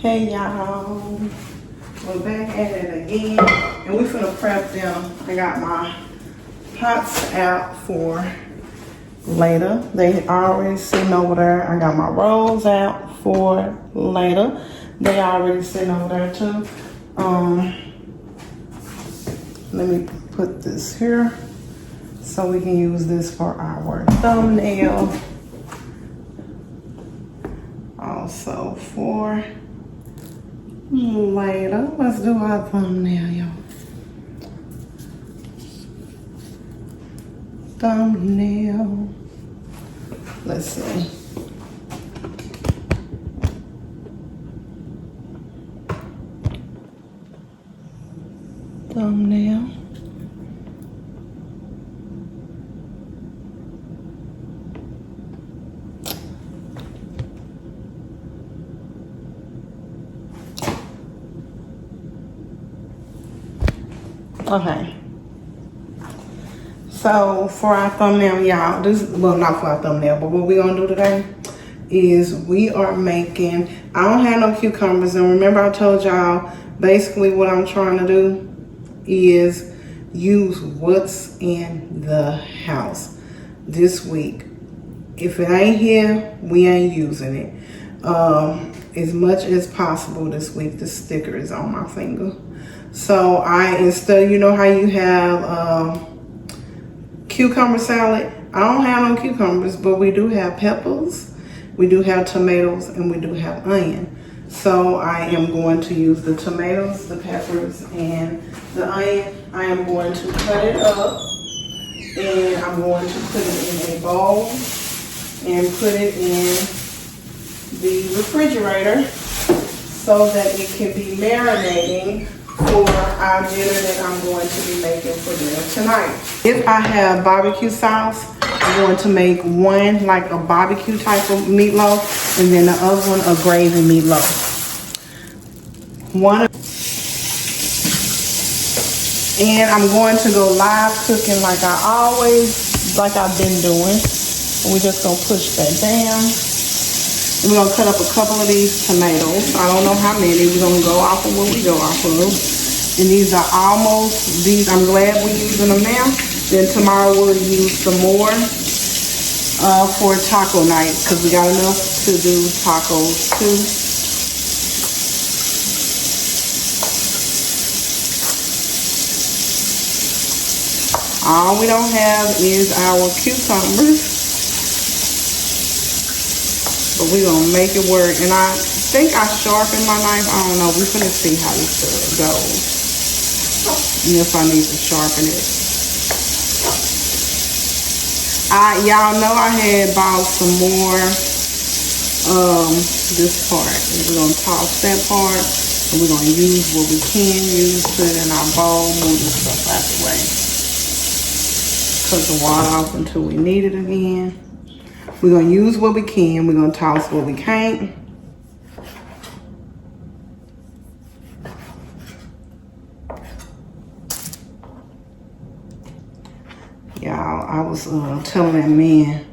Hey y'all, we're back at it again, and we finna prep them. I got my pots out for later. They already sitting over there. I got my rolls out for later. They already sitting over there too. Let me put this here so we can use this for our thumbnail. Also for later. Let's do our thumbnail, y'all. Thumbnail. Let's see. Thumbnail. Okay. So for our thumbnail, y'all, well, not for our thumbnail, but what we're gonna do today is we are making, I don't have no cucumbers, and remember I told y'all basically what I'm trying to do is use what's in the house this week. If it ain't here, we ain't using it. As much as possible this week. The sticker is on my finger. So instead, you know how you have cucumber salad? I don't have no cucumbers, but we do have peppers, we do have tomatoes, and we do have onion. So I am going to use the tomatoes, the peppers, and the onion. I am going to cut it up, and I'm going to put it in a bowl and put it in the refrigerator so that it can be marinating for our dinner that I'm going to be making for dinner tonight. If I have barbecue sauce, I'm going to make one like a barbecue type of meatloaf, and then the other one a gravy meatloaf. And I'm going to go live cooking like I've been doing. We're just gonna push that down. We're gonna cut up a couple of these tomatoes. I don't know how many. We're gonna go off of what we go off of. And these are I'm glad we're using them now. Then tomorrow we'll use some more for taco night, because we got enough to do tacos too. All we don't have is our cucumbers. But we're going to make it work. And I think I sharpened my knife. I don't know. We're going to see how this goes. And if I need to sharpen it. Y'all know I had bought some more this part. And we're going to toss that part. And we're going to use what we can use, put it in our bowl, move this stuff out the way. Cut the water off until we need it again. We're going to use what we can. We're going to toss what we can't. Y'all, I was telling that man,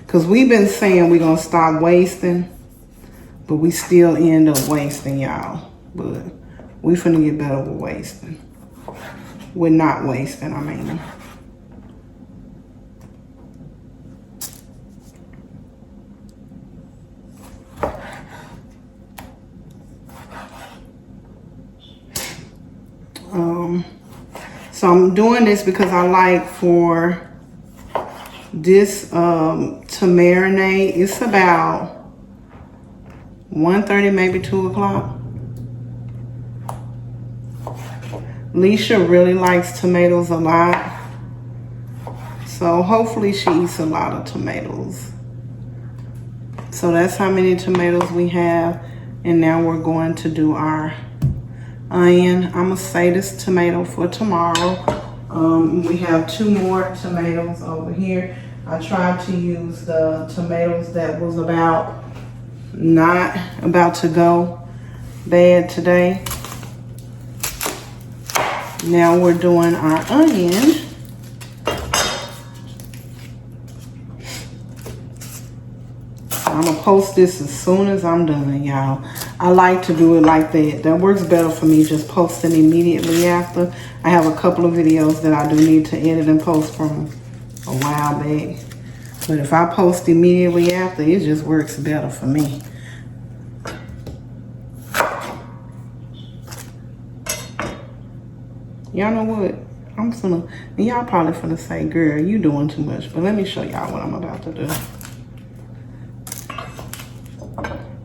because we've been saying we're going to stop wasting, but we still end up wasting, y'all. But we finna get better with wasting. We're not wasting, I mean. So I'm doing this because I like for this to marinate. It's about 1:30, maybe 2 o'clock. Leisha really likes tomatoes a lot. So hopefully she eats a lot of tomatoes. So that's how many tomatoes we have. And now we're going to do our onion. I'm gonna save this tomato for tomorrow. We have 2 more tomatoes over here. I tried to use the tomatoes that was not about to go bad today. Now we're doing our onion. So I'm gonna post this as soon as I'm done, y'all. I like to do it like that. That works better for me, just posting immediately after. I have a couple of videos that I do need to edit and post from a while back. But if I post immediately after, it just works better for me. Y'all know what? Y'all probably finna say, girl, you doing too much. But let me show y'all what I'm about to do.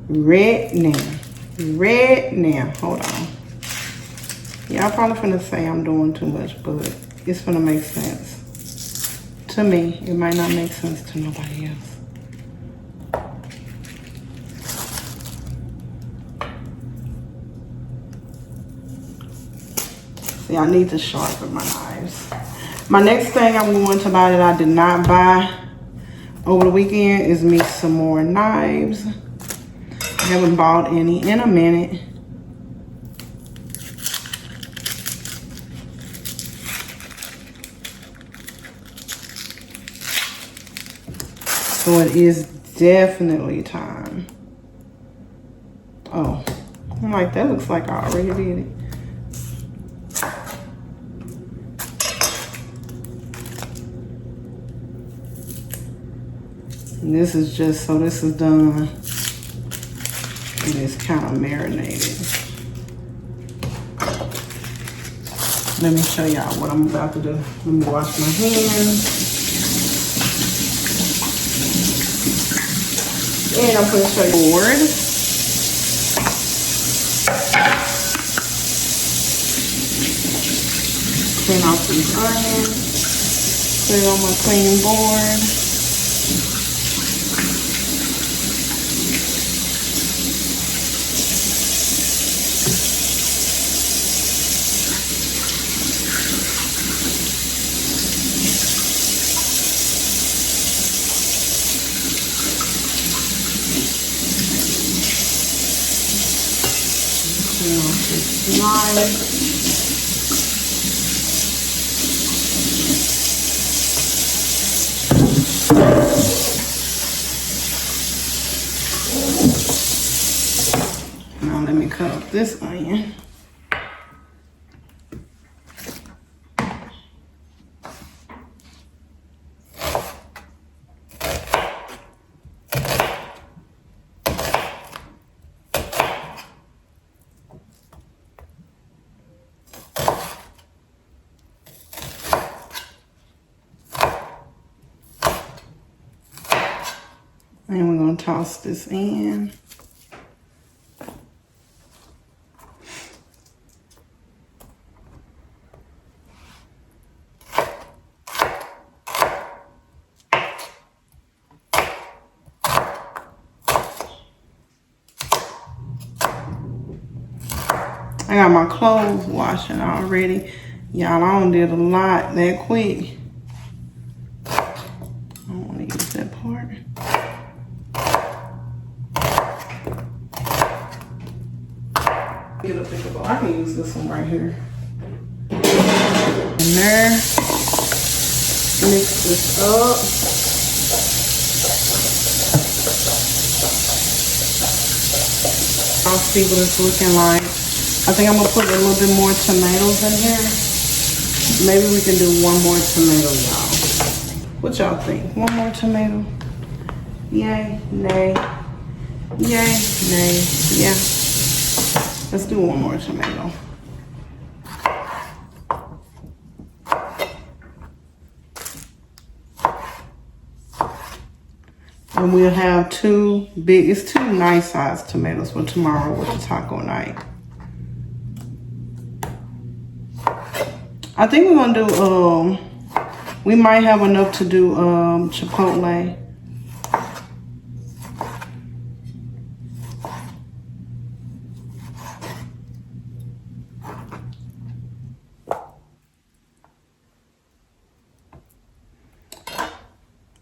Red now, hold on. Y'all probably finna say I'm doing too much, but it's finna make sense. To me, it might not make sense to nobody else. See, I need to sharpen my knives. My next thing I'm going to buy that I did not buy over the weekend is me some more knives. I haven't bought any in a minute. So it is definitely time. Oh, I'm like, that looks like I already did it. And this is just so this is done. And it's kind of marinated. Let me show y'all what I'm about to do. Let me wash my hands. And I'm going to show you board. Clean off these onions. Put it on my clean board. Now let me cut up this onion. And we're going to toss this in. I got my clothes washing already. Y'all, I done did a lot that quick. I don't want to use that part. Get a bigger bowl. I can use this one right here. In there. Mix this up. I'll see what it's looking like. I think I'm gonna put a little bit more tomatoes in here. Maybe we can do one more tomato, y'all. What y'all think? One more tomato? Yay, nay. Yay, nay, yeah. Let's do one more tomato. And we'll have it's two nice sized tomatoes for tomorrow with the taco night. I think we're gonna do, we might have enough to do chipotle.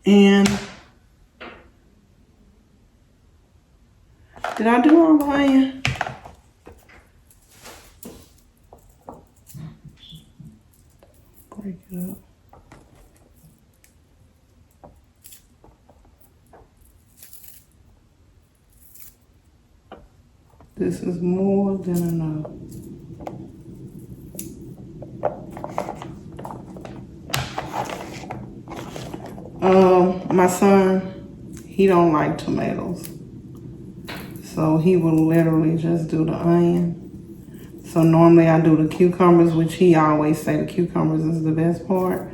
And did I do all the onion? Break it up. This is more than enough. My son, he don't like tomatoes. So he will literally just do the onion. So normally I do the cucumbers, which he always say the cucumbers is the best part.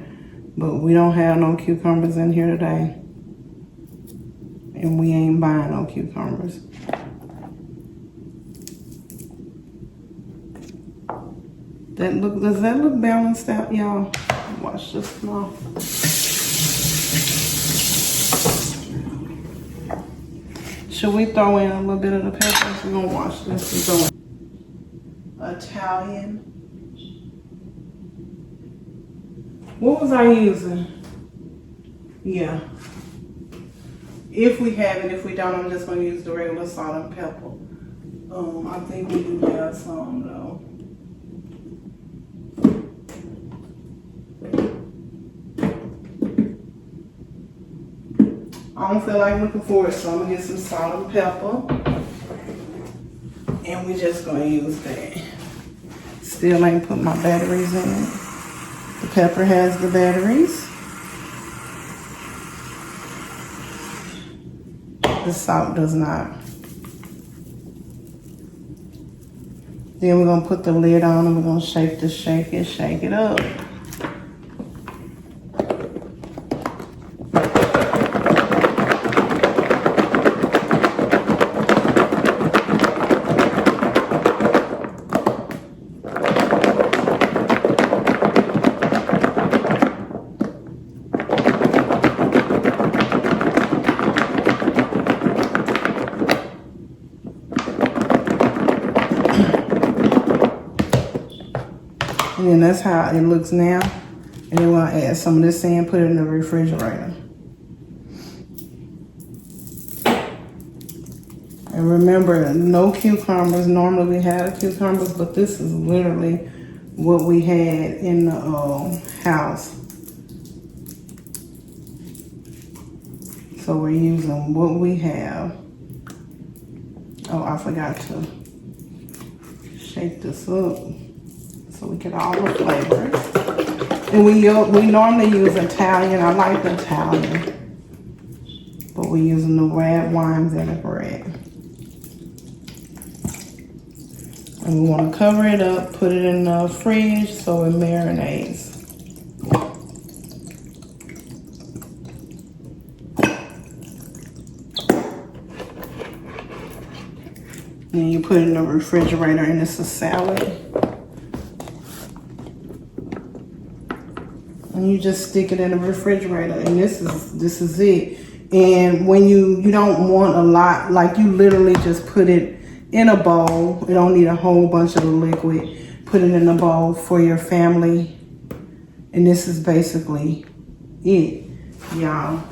But we don't have no cucumbers in here today. And we ain't buying no cucumbers. Does that look balanced out, y'all? Watch this now. Should we throw in a little bit of the peppers? We're gonna wash this. We're going Italian. What was I using? Yeah. If we have it, if we don't, I'm just gonna use the regular salt and pepper. I think we do have some though. I don't feel like looking for it, so I'm gonna get some salt and pepper. And we just gonna use that. Still ain't put my batteries in it. The pepper has the batteries. The salt does not. Then we're gonna put the lid on and we're gonna shake it up. And then that's how it looks now. And then we'll add some of this in, put it in the refrigerator. And remember, no cucumbers. Normally we had cucumbers, but this is literally what we had in the house. So we're using what we have. Oh, I forgot to shake this up so we get all the flavors. And we normally use Italian. I like the Italian, but we're using the red wine vinaigrette. And we want to cover it up, put it in the fridge so it marinates. Then you put it in the refrigerator, and it's a salad. And you just stick it in the refrigerator, and this is it. And when you don't want a lot, like you literally just put it in a bowl. You don't need a whole bunch of the liquid. Put it in a bowl for your family. And this is basically it, y'all.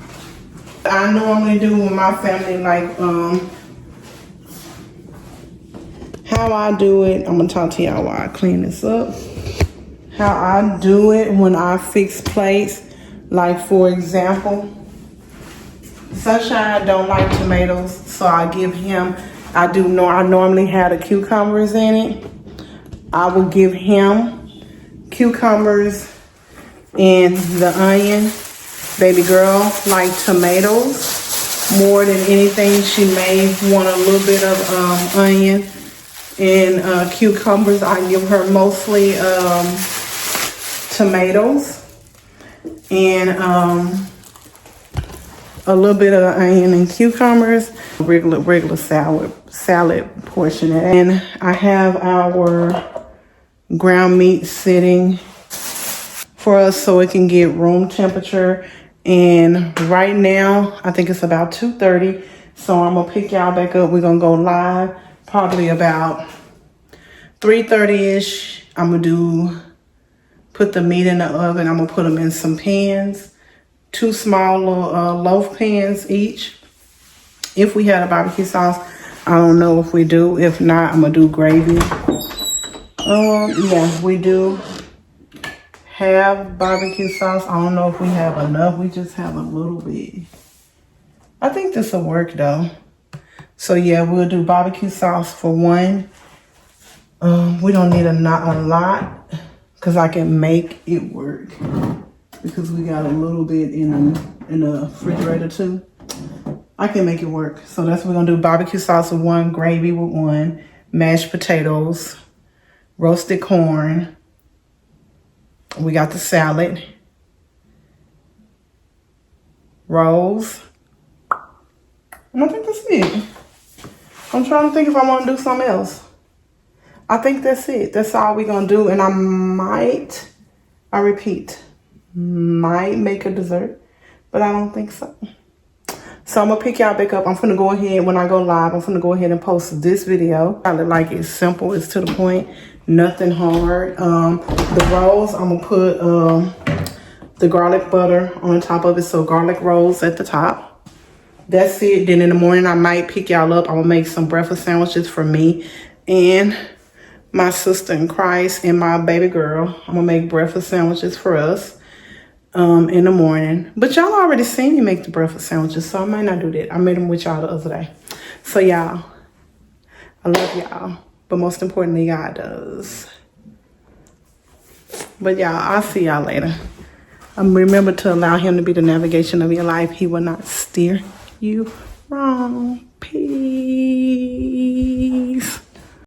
I normally do with my family, like how I do it. I'm gonna talk to y'all while I clean this up. How I do it when I fix plates, like for example, Sunshine don't like tomatoes, so I give him, I normally have the cucumbers in it. I will give him cucumbers and the onion. Baby girl like tomatoes more than anything. She may want a little bit of onion and cucumbers. I give her mostly tomatoes and a little bit of onion and cucumbers, regular salad portion. And I have our ground meat sitting for us so it can get room temperature. And right now, I think it's about 2:30. So I'm gonna pick y'all back up. We're gonna go live probably about 3:30-ish. I'm gonna put the meat in the oven. I'm gonna put them in some pans. 2 small little loaf pans each. If we had a barbecue sauce, I don't know if we do. If not, I'm gonna do gravy. Yeah, we do have barbecue sauce. I don't know if we have enough. We just have a little bit. I think this will work though. So yeah, we'll do barbecue sauce for one. We don't need not a lot because I can make it work because we got a little bit in the refrigerator too. I can make it work. So that's what we're gonna do. Barbecue sauce with one, gravy with one, mashed potatoes, roasted corn. We got the salad, rolls, and I think that's it. I'm trying to think if I want to do something else. I think that's it. That's all we're going to do. And I repeat, might make a dessert, but I don't think so. So I'm going to pick y'all back up. I'm going to go ahead, when I go live, I'm going to go ahead and post this video. I like it's simple. It's to the point. Nothing hard. The rolls, I'm going to put the garlic butter on the top of it. So garlic rolls at the top. That's it. Then in the morning, I might pick y'all up. I'm going to make some breakfast sandwiches for me and my sister in Christ and my baby girl. I'm going to make breakfast sandwiches for us in the morning. But y'all already seen me make the breakfast sandwiches, so I might not do that. I made them with y'all the other day. So y'all, I love y'all. But most importantly, God does. But y'all, I'll see y'all later. Remember to allow him to be the navigation of your life. He will not steer you wrong. Peace.